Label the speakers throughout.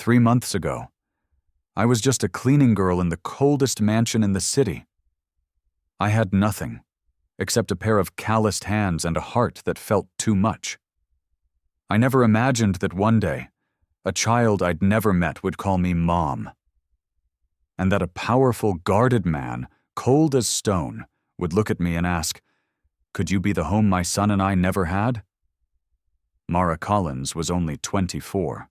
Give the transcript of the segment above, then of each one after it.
Speaker 1: 3 months ago. I was just a cleaning girl in the coldest mansion in the city. I had nothing, except a pair of calloused hands and a heart that felt too much. I never imagined that one day, a child I'd never met would call me Mom. And that a powerful, guarded man, cold as stone, would look at me and ask, "Could you be the home my son and I never had?" Mara Collins was only 24,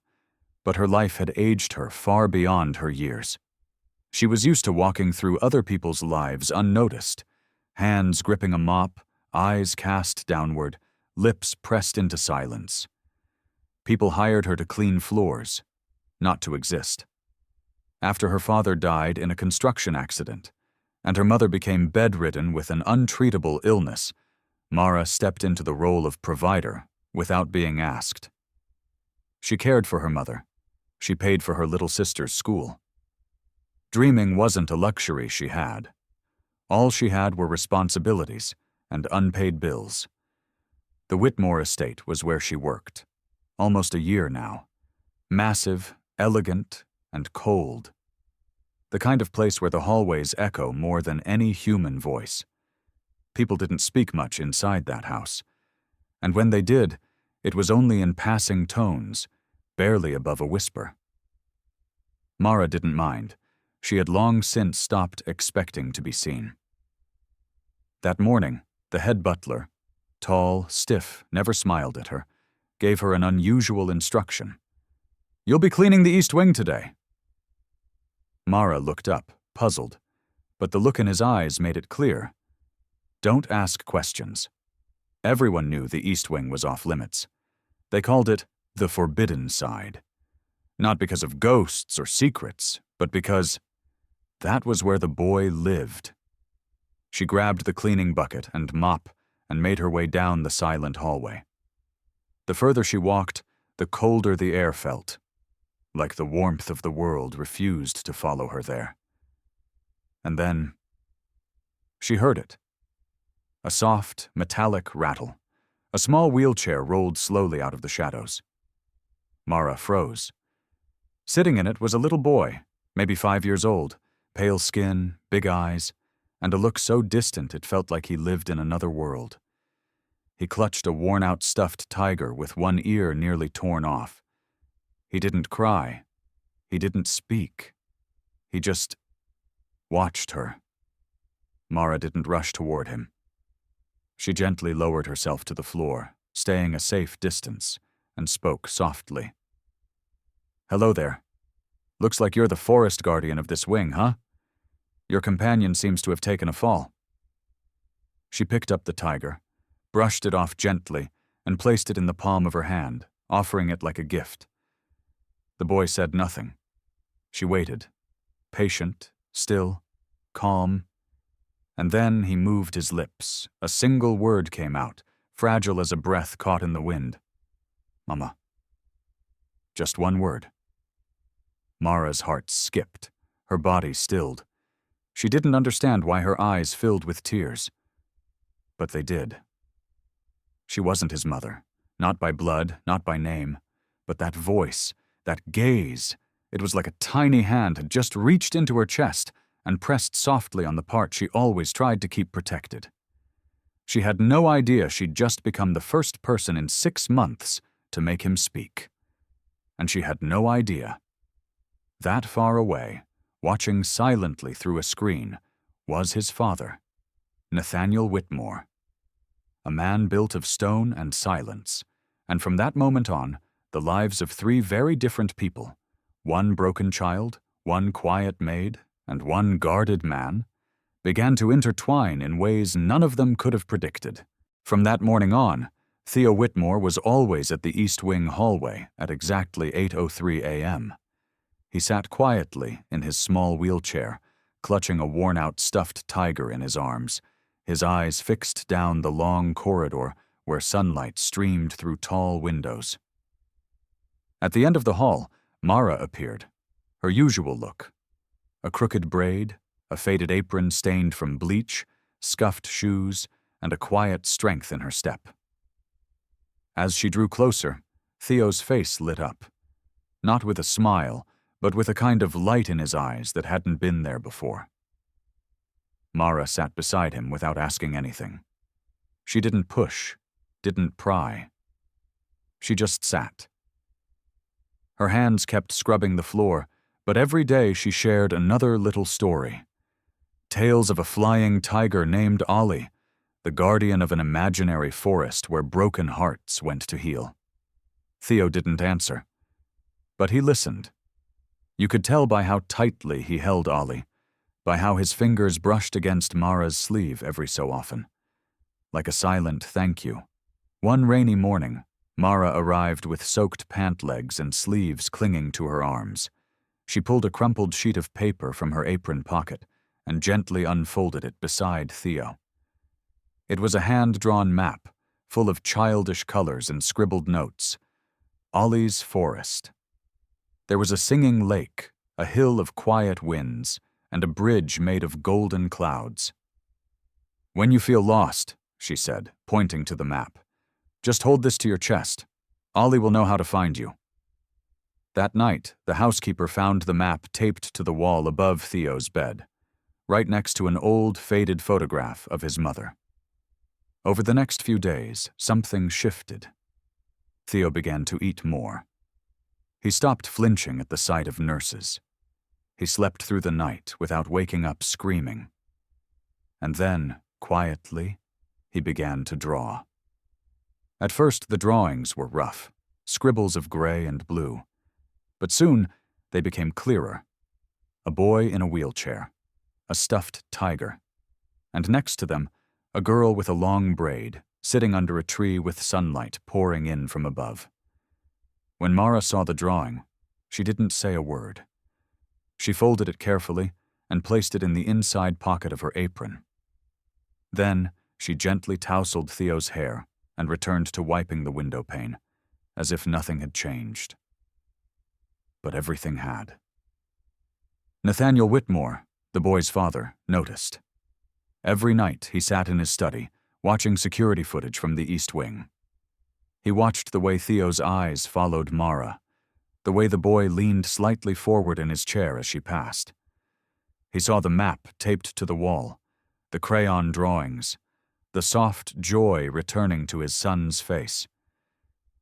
Speaker 1: but her life had aged her far beyond her years. She was used to walking through other people's lives unnoticed, hands gripping a mop, eyes cast downward, lips pressed into silence. People hired her to clean floors, not to exist. After her father died in a construction accident, and her mother became bedridden with an untreatable illness, Mara stepped into the role of provider without being asked. She cared for her mother. She paid for her little sister's school. Dreaming wasn't a luxury she had. All she had were responsibilities and unpaid bills. The Whitmore estate was where she worked, almost a year now. Massive, elegant, and cold. The kind of place where the hallways echo more than any human voice. People didn't speak much inside that house. And when they did, it was only in passing tones, barely above a whisper. Mara didn't mind. She had long since stopped expecting to be seen. That morning, the head butler, tall, stiff, never smiled at her, gave her an unusual instruction. "You'll be cleaning the East Wing today." Mara looked up, puzzled, but the look in his eyes made it clear. Don't ask questions. Everyone knew the East Wing was off limits. They called it the forbidden side. Not because of ghosts or secrets, but because that was where the boy lived. She grabbed the cleaning bucket and mop and made her way down the silent hallway. The further she walked, the colder the air felt, like the warmth of the world refused to follow her there. And then she heard it. A soft, metallic rattle. A small wheelchair rolled slowly out of the shadows. Mara froze. Sitting in it was a little boy, maybe 5 years old, pale skin, big eyes, and a look so distant it felt like he lived in another world. He clutched a worn-out stuffed tiger with one ear nearly torn off. He didn't cry. He didn't speak. He just watched her. Mara didn't rush toward him. She gently lowered herself to the floor, staying a safe distance, and spoke softly. "Hello there. Looks like you're the forest guardian of this wing, huh? Your companion seems to have taken a fall." She picked up the tiger, brushed it off gently, and placed it in the palm of her hand, offering it like a gift. The boy said nothing. She waited, patient, still, calm. And then he moved his lips. A single word came out, fragile as a breath caught in the wind. "Mama." Just one word. Mara's heart skipped, her body stilled. She didn't understand why her eyes filled with tears. But they did. She wasn't his mother, not by blood, not by name, but that voice, that gaze. It was like a tiny hand had just reached into her chest and pressed softly on the part she always tried to keep protected. She had no idea she'd just become the first person in 6 months to make him speak. And she had no idea. That far away, watching silently through a screen, was his father, Nathaniel Whitmore. A man built of stone and silence, and from that moment on, the lives of 3 very different people, one broken child, one quiet maid, and one guarded man, began to intertwine in ways none of them could have predicted. From that morning on, Theo Whitmore was always at the East Wing hallway at exactly 8:03 a.m. He sat quietly in his small wheelchair, clutching a worn-out stuffed tiger in his arms, his eyes fixed down the long corridor where sunlight streamed through tall windows. At the end of the hall, Mara appeared, her usual look. A crooked braid, a faded apron stained from bleach, scuffed shoes, and a quiet strength in her step. As she drew closer, Theo's face lit up. not with a smile, but with a kind of light in his eyes that hadn't been there before. Mara sat beside him without asking anything. She didn't push, didn't pry. She just sat. Her hands kept scrubbing the floor, but every day she shared another little story. Tales of a flying tiger named Ollie, the guardian of an imaginary forest where broken hearts went to heal. Theo didn't answer, but he listened. You could tell by how tightly he held Ollie, by how his fingers brushed against Mara's sleeve every so often, like a silent thank you. One rainy morning, Mara arrived with soaked pant legs and sleeves clinging to her arms. She pulled a crumpled sheet of paper from her apron pocket and gently unfolded it beside Theo. It was a hand-drawn map, full of childish colors and scribbled notes. Ollie's forest. There was a singing lake, a hill of quiet winds, and a bridge made of golden clouds. When you feel lost, she said, pointing to the map, just hold this to your chest. Ollie will know how to find you. That night, the housekeeper found the map taped to the wall above Theo's bed, right next to an old, faded photograph of his mother. Over the next few days, something shifted. Theo began to eat more. He stopped flinching at the sight of nurses. He slept through the night without waking up screaming. And then, quietly, he began to draw. At first, the drawings were rough, scribbles of gray and blue. But soon, they became clearer. A boy in a wheelchair, a stuffed tiger, and next to them, a girl with a long braid, sitting under a tree with sunlight pouring in from above. When Mara saw the drawing, she didn't say a word. She folded it carefully and placed it in the inside pocket of her apron. Then, she gently tousled Theo's hair and returned to wiping the window pane, as if nothing had changed. But everything had. Nathaniel Whitmore, the boy's father, noticed. Every night he sat in his study, watching security footage from the East Wing. He watched the way Theo's eyes followed Mara, the way the boy leaned slightly forward in his chair as she passed. He saw the map taped to the wall, the crayon drawings, the soft joy returning to his son's face.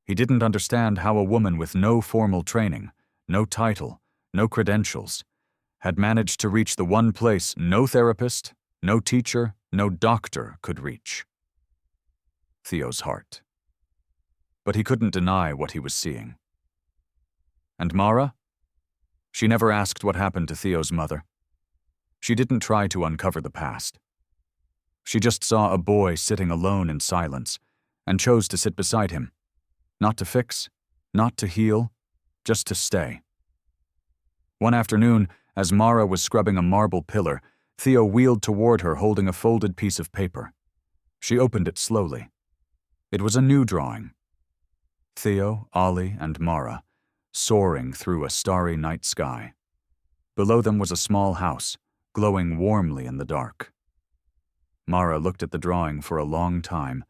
Speaker 1: He didn't understand how a woman with no formal training, no title, no credentials, had managed to reach the one place no therapist, no teacher, no doctor could reach. Theo's heart. But he couldn't deny what he was seeing. And Mara? She never asked what happened to Theo's mother. She didn't try to uncover the past. She just saw a boy sitting alone in silence and chose to sit beside him. Not to fix, not to heal, just to stay. One afternoon, as Mara was scrubbing a marble pillar, Theo wheeled toward her holding a folded piece of paper. She opened it slowly. It was a new drawing. Theo, Ollie, and Mara, soaring through a starry night sky. Below them was a small house, glowing warmly in the dark. Mara looked at the drawing for a long time,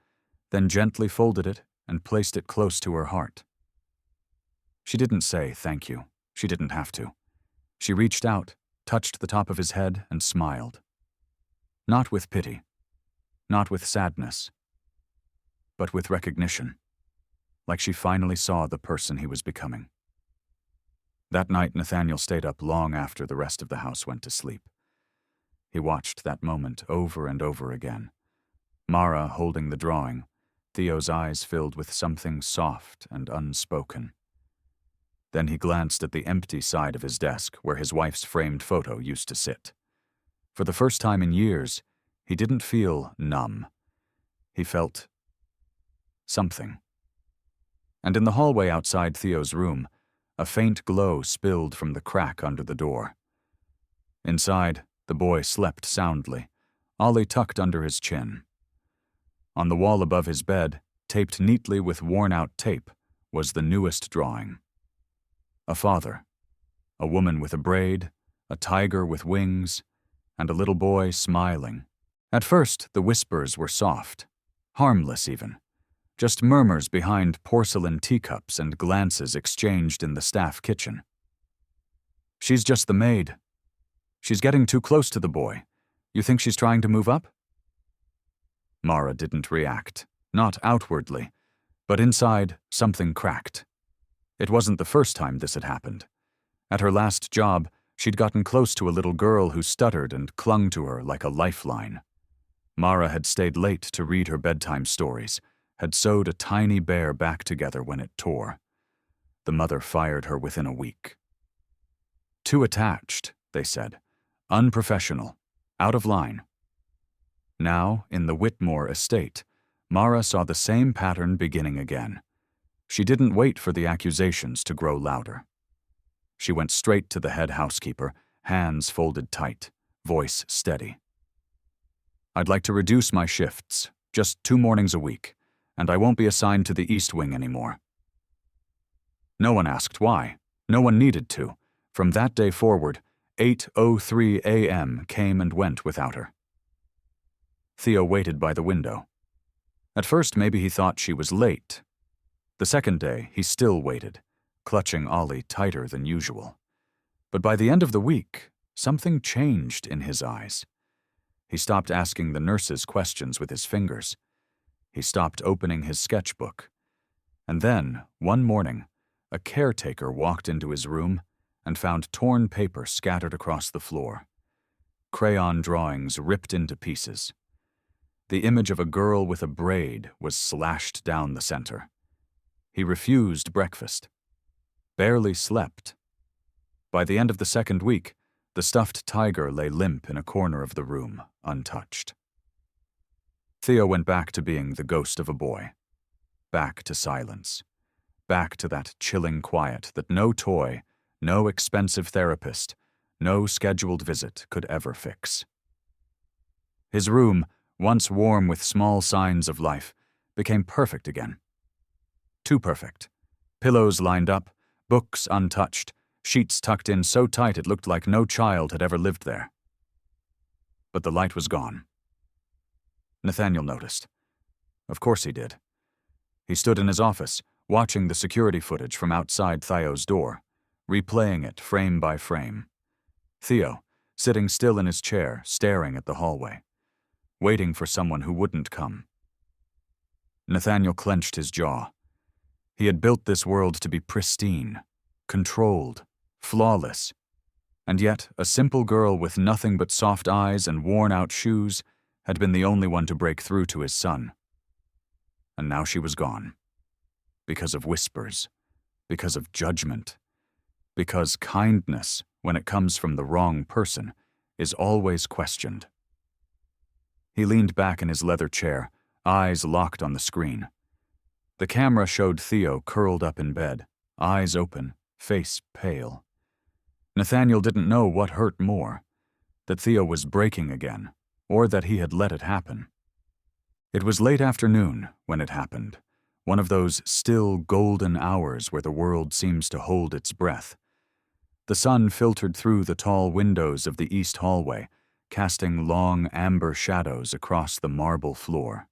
Speaker 1: then gently folded it and placed it close to her heart. She didn't say thank you. She didn't have to. She reached out, touched the top of his head, and smiled. Not with pity, not with sadness, but with recognition, like she finally saw the person he was becoming. That night, Nathaniel stayed up long after the rest of the house went to sleep. He watched that moment over and over again. Mara holding the drawing, Theo's eyes filled with something soft and unspoken. Then he glanced at the empty side of his desk where his wife's framed photo used to sit. For the first time in years, he didn't feel numb. He felt something. And in the hallway outside Theo's room, a faint glow spilled from the crack under the door. Inside, the boy slept soundly, Ollie tucked under his chin. On the wall above his bed, taped neatly with worn-out tape, was the newest drawing. A father, a woman with a braid, a tiger with wings, and a little boy smiling. At first, the whispers were soft, harmless even, just murmurs behind porcelain teacups and glances exchanged in the staff kitchen. "She's just the maid. She's getting too close to the boy. You think she's trying to move up?" Mara didn't react, not outwardly, but inside something cracked. It wasn't the first time this had happened. At her last job, she'd gotten close to a little girl who stuttered and clung to her like a lifeline. Mara had stayed late to read her bedtime stories, had sewed a tiny bear back together when it tore. The mother fired her within a week. "Too attached," they said. "Unprofessional. Out of line." Now, in the Whitmore estate, Mara saw the same pattern beginning again. She didn't wait for the accusations to grow louder. She went straight to the head housekeeper, hands folded tight, voice steady. "I'd like to reduce my shifts, just 2 mornings a week, and I won't be assigned to the East Wing anymore." No one asked why. No one needed to. From that day forward, 8:03 a.m. came and went without her. Theo waited by the window. At first, maybe he thought she was late. The second day, he still waited, clutching Ollie tighter than usual. But by the end of the week, something changed in his eyes. He stopped asking the nurses questions with his fingers. He stopped opening his sketchbook. And then, one morning, a caretaker walked into his room and found torn paper scattered across the floor. Crayon drawings ripped into pieces. The image of a girl with a braid was slashed down the center. He refused breakfast. Barely slept. By the end of the second week, the stuffed tiger lay limp in a corner of the room, untouched. Theo went back to being the ghost of a boy. Back to silence. Back to that chilling quiet that no toy, no expensive therapist, no scheduled visit could ever fix. His room, once warm with small signs of life, became perfect again. Too perfect. Pillows lined up, books untouched, sheets tucked in so tight it looked like no child had ever lived there. But the light was gone. Nathaniel noticed. Of course he did. He stood in his office, watching the security footage from outside Theo's door, replaying it frame by frame. Theo, sitting still in his chair, staring at the hallway, waiting for someone who wouldn't come. Nathaniel clenched his jaw. He had built this world to be pristine, controlled, flawless, and yet a simple girl with nothing but soft eyes and worn-out shoes had been the only one to break through to his son. And now she was gone. Because of whispers, because of judgment, because kindness, when it comes from the wrong person, is always questioned. He leaned back in his leather chair, eyes locked on the screen. The camera showed Theo curled up in bed, eyes open, face pale. Nathaniel didn't know what hurt more, that Theo was breaking again, or that he had let it happen. It was late afternoon when it happened, one of those still golden hours where the world seems to hold its breath. The sun filtered through the tall windows of the east hallway, casting long amber shadows across the marble floor.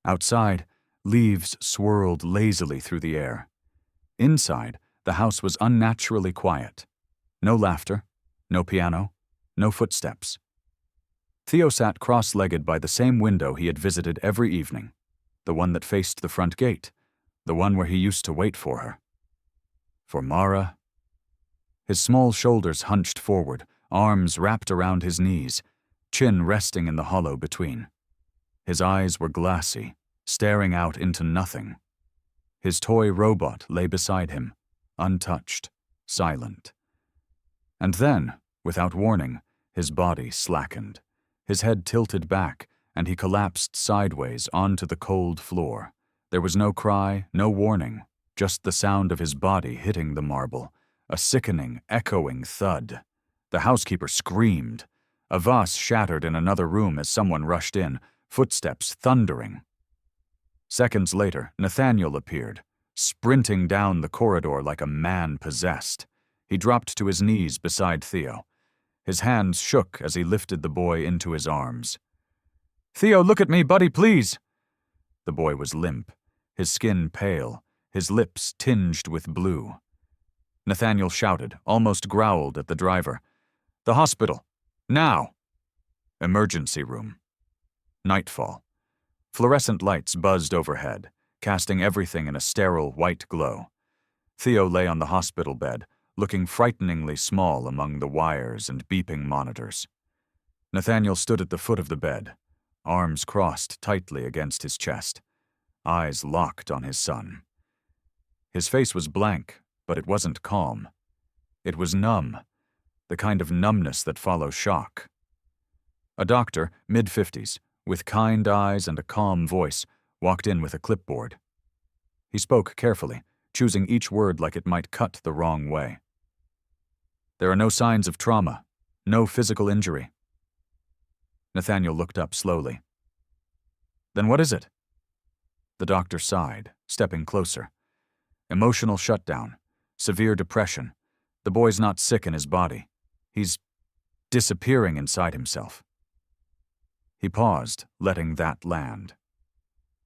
Speaker 1: Outside, leaves swirled lazily through the air. Inside, the house was unnaturally quiet. No laughter, no piano, no footsteps. Theo sat cross-legged by the same window he had visited every evening, the one that faced the front gate, the one where he used to wait for her. For Mara. His small shoulders hunched forward, arms wrapped around his knees, chin resting in the hollow between. His eyes were glassy, staring out into nothing. His toy robot lay beside him, untouched, silent. And then, without warning, his body slackened. His head tilted back, and he collapsed sideways onto the cold floor. There was no cry, no warning, just the sound of his body hitting the marble, a sickening, echoing thud. The housekeeper screamed. A vase shattered in another room as someone rushed in, footsteps thundering. Seconds later, Nathaniel appeared, sprinting down the corridor like a man possessed. He dropped to his knees beside Theo. His hands shook as he lifted the boy into his arms. "Theo, look at me, buddy, please!" The boy was limp, his skin pale, his lips tinged with blue. Nathaniel shouted, almost growled at the driver. "The hospital! Now!" Emergency room. Nightfall. Fluorescent lights buzzed overhead, casting everything in a sterile white glow. Theo lay on the hospital bed, looking frighteningly small among the wires and beeping monitors. Nathaniel stood at the foot of the bed, arms crossed tightly against his chest, eyes locked on his son. His face was blank, but it wasn't calm. It was numb, the kind of numbness that follows shock. A doctor, mid-50s, with kind eyes and a calm voice, walked in with a clipboard. He spoke carefully, choosing each word like it might cut the wrong way. "There are no signs of trauma, no physical injury." Nathaniel looked up slowly. "Then what is it?" The doctor sighed, stepping closer. "Emotional shutdown, severe depression. The boy's not sick in his body. He's disappearing inside himself." He paused, letting that land.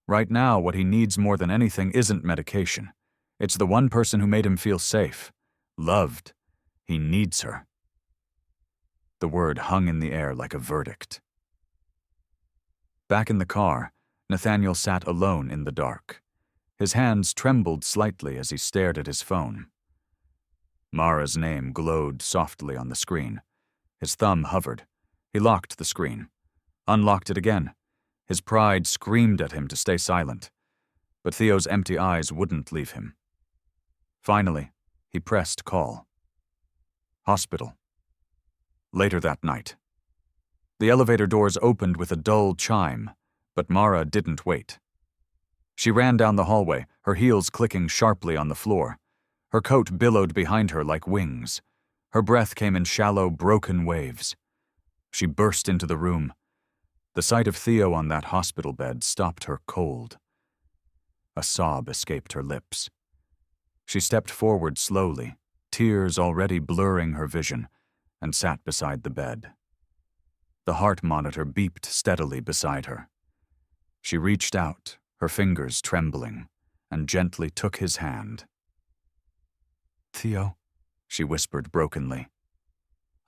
Speaker 1: Right now, what he needs more than anything isn't medication. It's the one person who made him feel safe, loved. He needs her. The word hung in the air like a verdict. Back in the car, Nathaniel sat alone in the dark. His hands trembled slightly as he stared at his phone. Mara's name glowed softly on the screen. His thumb hovered. He locked the screen, unlocked it again. His pride screamed at him to stay silent, but Theo's empty eyes wouldn't leave him. Finally, he pressed call. Hospital. Later that night. The elevator doors opened with a dull chime, but Mara didn't wait. She ran down the hallway, her heels clicking sharply on the floor. Her coat billowed behind her like wings. Her breath came in shallow, broken waves. She burst into the room. The sight of Theo on that hospital bed stopped her cold. A sob escaped her lips. She stepped forward slowly, tears already blurring her vision, and sat beside the bed. The heart monitor beeped steadily beside her. She reached out, her fingers trembling, and gently took his hand. "Theo," she whispered brokenly.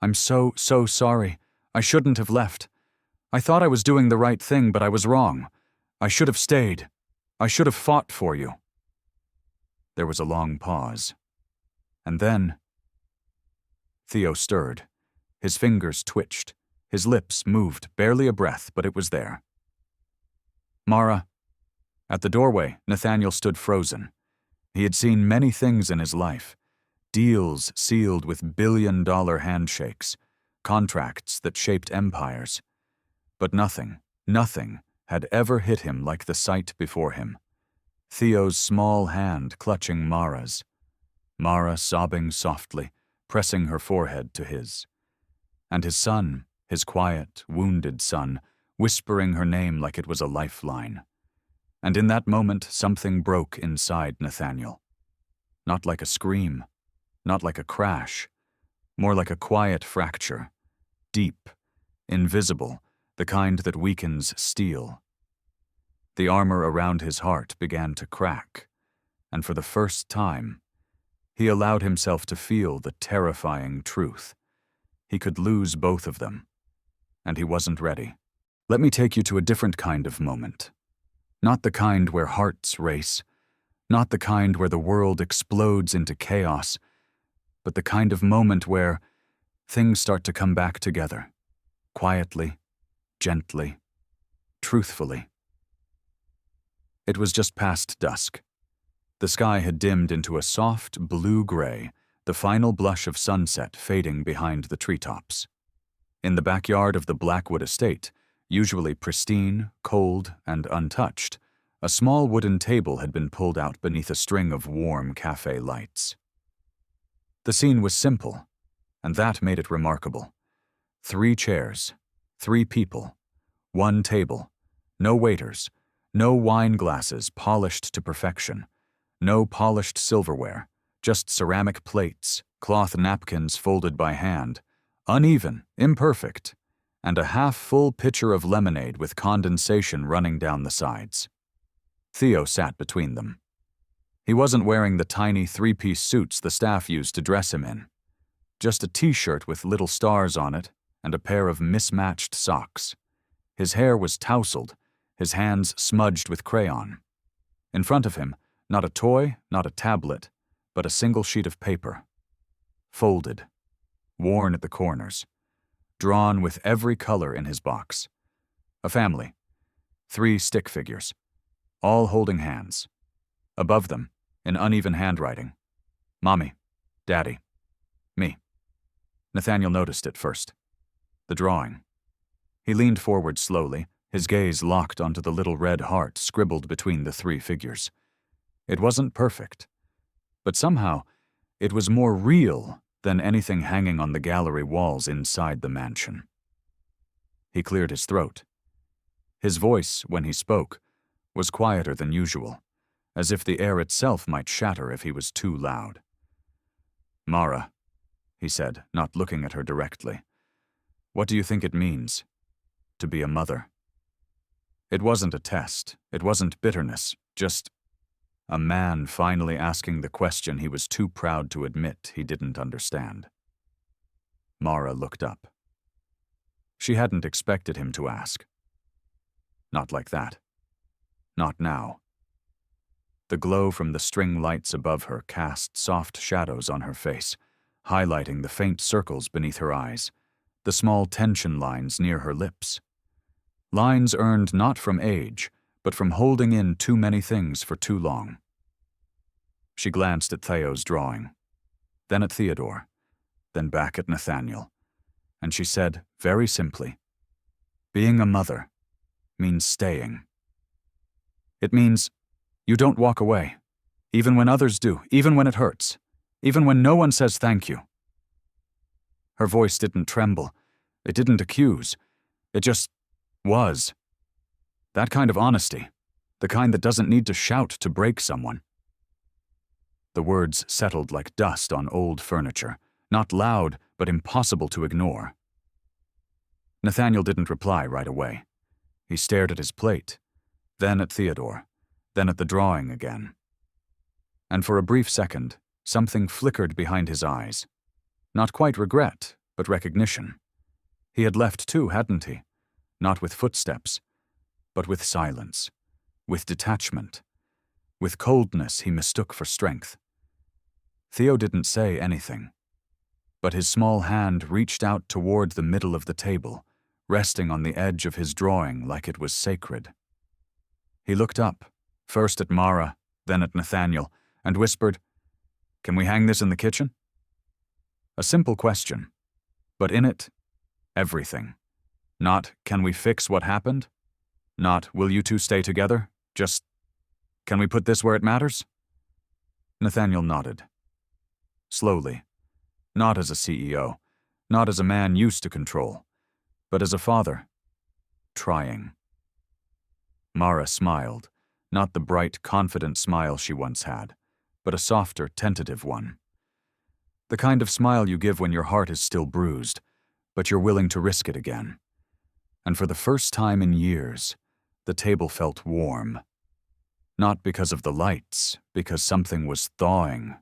Speaker 1: "I'm so sorry. I shouldn't have left. I thought I was doing the right thing, but I was wrong. I should have stayed. I should have fought for you." There was a long pause. And then Theo stirred. His fingers twitched. His lips moved, barely a breath, but it was there. "Mara." At the doorway, Nathaniel stood frozen. He had seen many things in his life. Deals sealed with billion-dollar handshakes, contracts that shaped empires. But nothing had ever hit him like the sight before him. Theo's small hand clutching Mara's. Mara sobbing softly, pressing her forehead to his. And his son, his quiet, wounded son, whispering her name like it was a lifeline. And in that moment, something broke inside Nathaniel. Not like a scream, not like a crash, more like a quiet fracture, deep, invisible, the kind that weakens steel. The armor around his heart began to crack, and for the first time, he allowed himself to feel the terrifying truth. He could lose both of them, and he wasn't ready. Let me take you to a different kind of moment. Not the kind where hearts race, not the kind where the world explodes into chaos, but the kind of moment where things start to come back together, quietly, gently, truthfully. It was just past dusk. The sky had dimmed into a soft blue-gray, the final blush of sunset fading behind the treetops. In the backyard of the Blackwood estate, usually pristine, cold, and untouched, a small wooden table had been pulled out beneath a string of warm cafe lights. The scene was simple, and that made it remarkable. 3 chairs, 3 people, 1 table, no waiters, no wine glasses polished to perfection, no polished silverware, just ceramic plates, cloth napkins folded by hand, uneven, imperfect, and a half-full pitcher of lemonade with condensation running down the sides. Theo sat between them. He wasn't wearing the tiny three-piece suits the staff used to dress him in. Just a t-shirt with little stars on it and a pair of mismatched socks. His hair was tousled, his hands smudged with crayon. In front of him, not a toy, not a tablet, but a single sheet of paper. Folded, worn at the corners, drawn with every color in his box. A family, 3 stick figures, all holding hands. Above them, in uneven handwriting, Mommy, Daddy, me. Nathaniel noticed it first. The drawing. He leaned forward slowly, his gaze locked onto the little red heart scribbled between the 3 figures. It wasn't perfect, but somehow it was more real than anything hanging on the gallery walls inside the mansion. He cleared his throat. His voice, when he spoke, was quieter than usual, as if the air itself might shatter if he was too loud. Mara, he said, not looking at her directly, what do you think it means, to be a mother? It wasn't a test, it wasn't bitterness, just a man finally asking the question he was too proud to admit he didn't understand. Mara looked up. She hadn't expected him to ask. Not like that. Not now. The glow from the string lights above her cast soft shadows on her face, highlighting the faint circles beneath her eyes, the small tension lines near her lips. Lines earned not from age, but from holding in too many things for too long. She glanced at Theo's drawing, then at Theodore, then back at Nathaniel, and she said, very simply, being a mother means staying. It means you don't walk away, even when others do, even when it hurts, even when no one says thank you. Her voice didn't tremble, it didn't accuse, it just was. That kind of honesty, the kind that doesn't need to shout to break someone. The words settled like dust on old furniture, not loud, but impossible to ignore. Nathaniel didn't reply right away. He stared at his plate, then at Theodore, then at the drawing again. And for a brief second, something flickered behind his eyes. Not quite regret, but recognition. He had left too, hadn't he? Not with footsteps, but with silence, with detachment, with coldness he mistook for strength. Theo didn't say anything, but his small hand reached out toward the middle of the table, resting on the edge of his drawing like it was sacred. He looked up, first at Mara, then at Nathaniel, and whispered, "Can we hang this in the kitchen?" A simple question, but in it, everything. Not, "Can we fix what happened?" Not, "Will you two stay together?" Just, "Can we put this where it matters?" Nathaniel nodded. Slowly, not as a CEO, not as a man used to control, but as a father, trying. Mara smiled, not the bright, confident smile she once had, but a softer, tentative one. The kind of smile you give when your heart is still bruised, but you're willing to risk it again. And for the first time in years, the table felt warm. Not because of the lights, because something was thawing.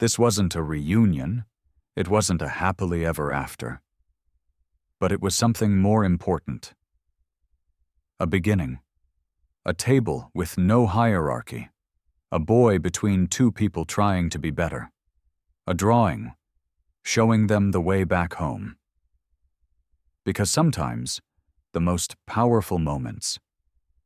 Speaker 1: This wasn't a reunion. It wasn't a happily ever after. But it was something more important. A beginning. A table with no hierarchy. A boy between two people trying to be better. A drawing, showing them the way back home. Because sometimes, the most powerful moments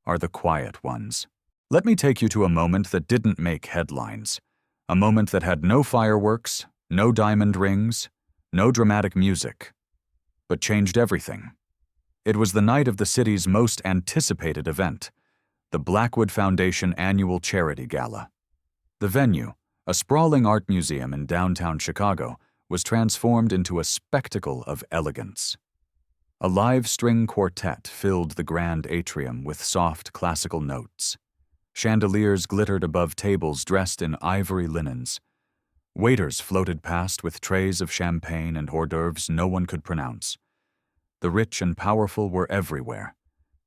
Speaker 1: are the quiet ones. Let me take you to a moment that didn't make headlines. A moment that had no fireworks, no diamond rings, no dramatic music, but changed everything. It was the night of the city's most anticipated event, the Blackwood Foundation Annual Charity Gala. The venue, a sprawling art museum in downtown Chicago, was transformed into a spectacle of elegance. A live string quartet filled the grand atrium with soft classical notes. Chandeliers glittered above tables dressed in ivory linens. Waiters floated past with trays of champagne and hors d'oeuvres no one could pronounce. The rich and powerful were everywhere,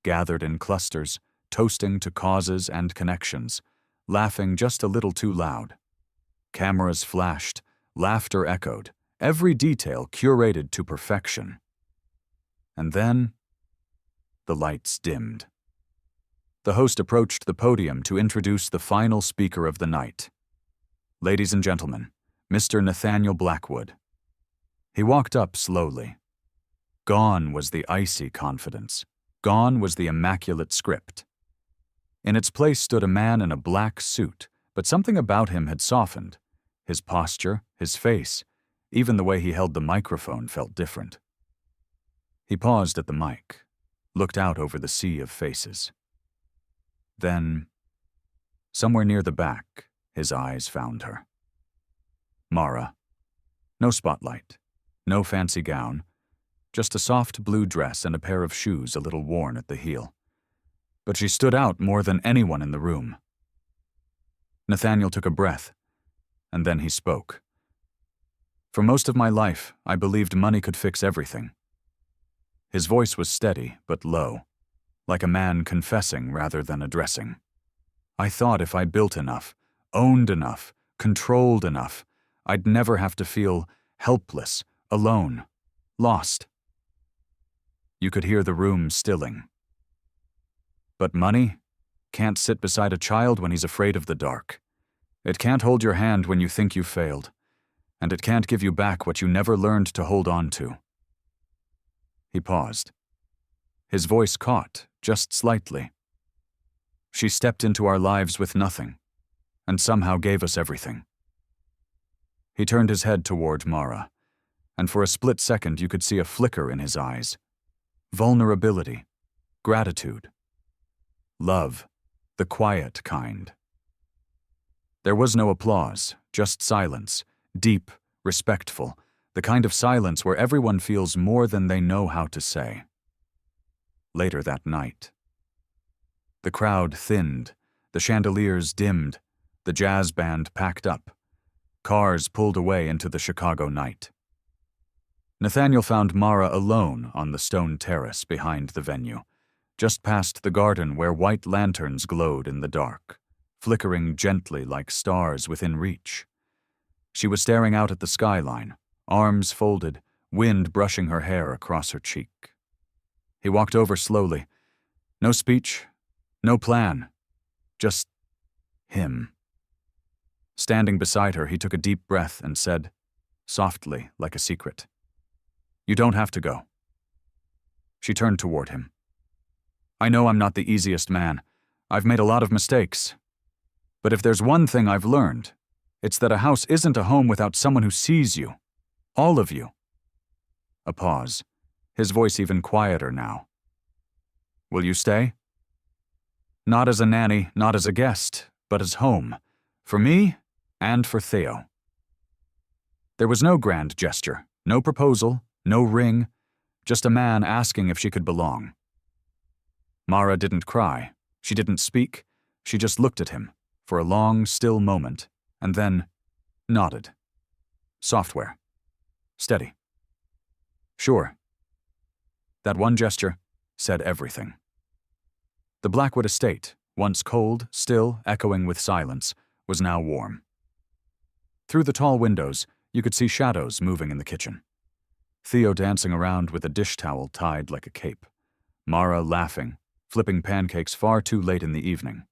Speaker 1: gathered in clusters, toasting to causes and connections, laughing just a little too loud. Cameras flashed, laughter echoed, every detail curated to perfection. And then, the lights dimmed. The host approached the podium to introduce the final speaker of the night. Ladies and gentlemen, Mr. Nathaniel Blackwood. He walked up slowly. Gone was the icy confidence. Gone was the immaculate script. In its place stood a man in a black suit, but something about him had softened. His posture, his face, even the way he held the microphone felt different. He paused at the mic, looked out over the sea of faces. Then, somewhere near the back, his eyes found her. Mara. No spotlight, no fancy gown, just a soft blue dress and a pair of shoes a little worn at the heel. But she stood out more than anyone in the room. Nathaniel took a breath, and then he spoke. For most of my life, I believed money could fix everything. His voice was steady but low, like a man confessing rather than addressing. I thought if I built enough, owned enough, controlled enough, I'd never have to feel helpless, alone, lost. You could hear the room stilling. But money can't sit beside a child when he's afraid of the dark. It can't hold your hand when you think you've failed, and it can't give you back what you never learned to hold on to. He paused. His voice caught, just slightly. She stepped into our lives with nothing, and somehow gave us everything. He turned his head toward Mara, and for a split second you could see a flicker in his eyes. Vulnerability, gratitude, love, the quiet kind. There was no applause, just silence, deep, respectful, the kind of silence where everyone feels more than they know how to say. Later that night, the crowd thinned, the chandeliers dimmed, the jazz band packed up. Cars pulled away into the Chicago night. Nathaniel found Mara alone on the stone terrace behind the venue, just past the garden where white lanterns glowed in the dark, flickering gently like stars within reach. She was staring out at the skyline, arms folded, wind brushing her hair across her cheek. He walked over slowly. No speech, no plan, just him. Standing beside her, he took a deep breath and said, softly, like a secret, "You don't have to go." She turned toward him. "I know I'm not the easiest man. I've made a lot of mistakes. But if there's one thing I've learned, it's that a house isn't a home without someone who sees you. All of you." A pause, his voice even quieter now. "Will you stay?" "Not as a nanny, not as a guest, but as home. For me and for Theo." There was no grand gesture, no proposal, no ring, just a man asking if she could belong. Mara didn't cry, she didn't speak, she just looked at him for a long, still moment, and then nodded. Software. Steady. Sure. That one gesture said everything. The Blackwood estate, once cold, still, echoing with silence, was now warm. Through the tall windows, you could see shadows moving in the kitchen. Theo dancing around with a dish towel tied like a cape. Mara laughing, flipping pancakes far too late in the evening.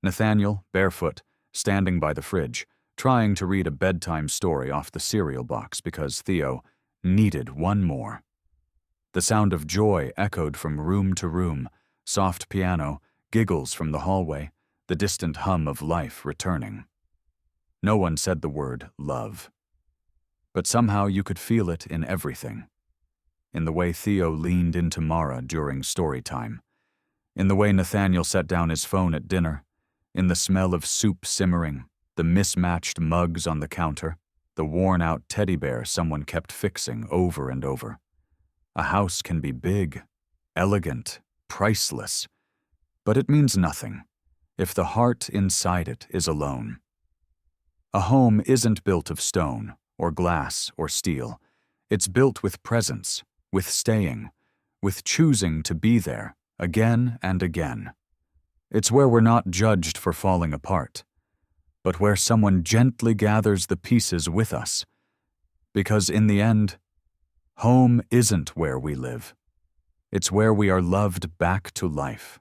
Speaker 1: Nathaniel, barefoot, standing by the fridge, trying to read a bedtime story off the cereal box because Theo needed one more. The sound of joy echoed from room to room, soft piano, giggles from the hallway, the distant hum of life returning. No one said the word love. But somehow you could feel it in everything. In the way Theo leaned into Mara during story time. In the way Nathaniel set down his phone at dinner. In the smell of soup simmering, the mismatched mugs on the counter, the worn-out teddy bear someone kept fixing over and over. A house can be big, elegant, priceless, but it means nothing if the heart inside it is alone. A home isn't built of stone, or glass, or steel. It's built with presence, with staying, with choosing to be there again and again. It's where we're not judged for falling apart, but where someone gently gathers the pieces with us. Because in the end, home isn't where we live. It's where we are loved back to life.